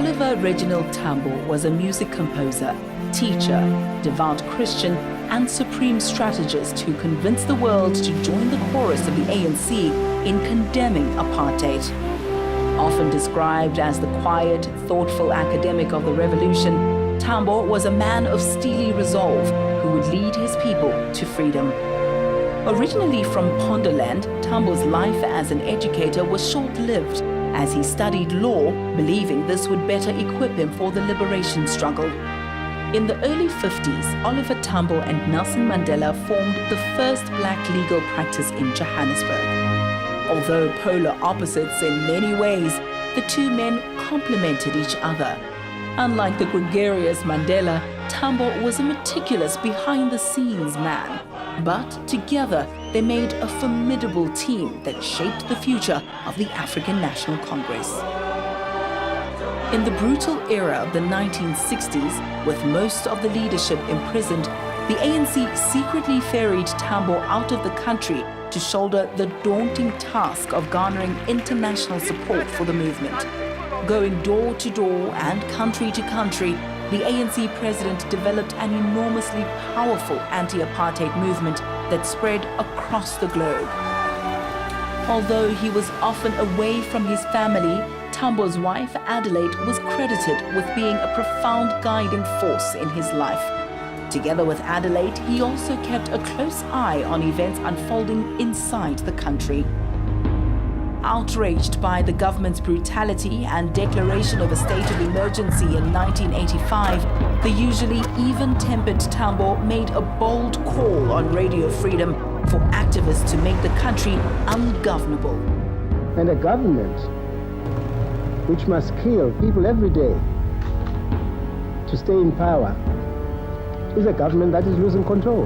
Oliver Reginald Tambo was a music composer, teacher, devout Christian, and supreme strategist who convinced the world to join the chorus of the ANC in condemning apartheid. Often described as the quiet, thoughtful academic of the revolution, Tambo was a man of steely resolve who would lead his people to freedom. Originally from Pondoland, Tambo's life as an educator was short-lived, as he studied law, believing this would better equip him for the liberation struggle. In the early 50s, Oliver Tambo and Nelson Mandela formed the first black legal practice in Johannesburg. Although polar opposites in many ways, the two men complemented each other. Unlike the gregarious Mandela, Tambo was a meticulous behind-the-scenes man. But together, they made a formidable team that shaped the future of the African National Congress. In the brutal era of the 1960s, with most of the leadership imprisoned, the ANC secretly ferried Tambo out of the country to shoulder the daunting task of garnering international support for the movement. Going door to door and country to country, the ANC president developed an enormously powerful anti-apartheid movement that spread across the globe. Although he was often away from his family, Tambo's wife, Adelaide, was credited with being a profound guiding force in his life. Together with Adelaide, he also kept a close eye on events unfolding inside the country. Outraged by the government's brutality and declaration of a state of emergency in 1985, the usually even-tempered Tambo made a bold call on Radio Freedom for activists to make the country ungovernable. And a government which must kill people every day to stay in power is a government that is losing control.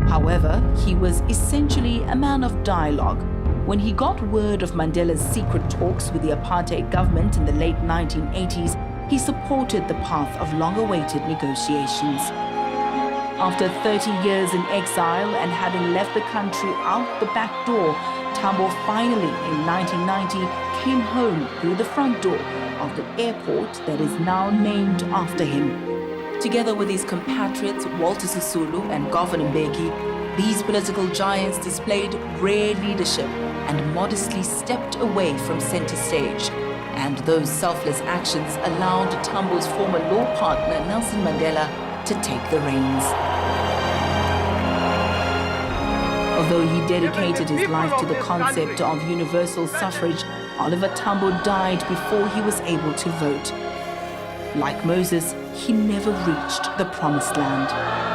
However, he was essentially a man of dialogue. When he got word of Mandela's secret talks with the apartheid government in the late 1980s, he supported the path of long-awaited negotiations. After 30 years in exile and having left the country out the back door, Tambo finally, in 1990, came home through the front door of the airport that is now named after him. Together with his compatriots Walter Sisulu and Govan Mbeki, these political giants displayed rare leadership and modestly stepped away from center stage. And those selfless actions allowed Tambo's former law partner Nelson Mandela to take the reins. Although he dedicated his life to the concept of universal suffrage, Oliver Tambo died before he was able to vote. Like Moses, he never reached the promised land.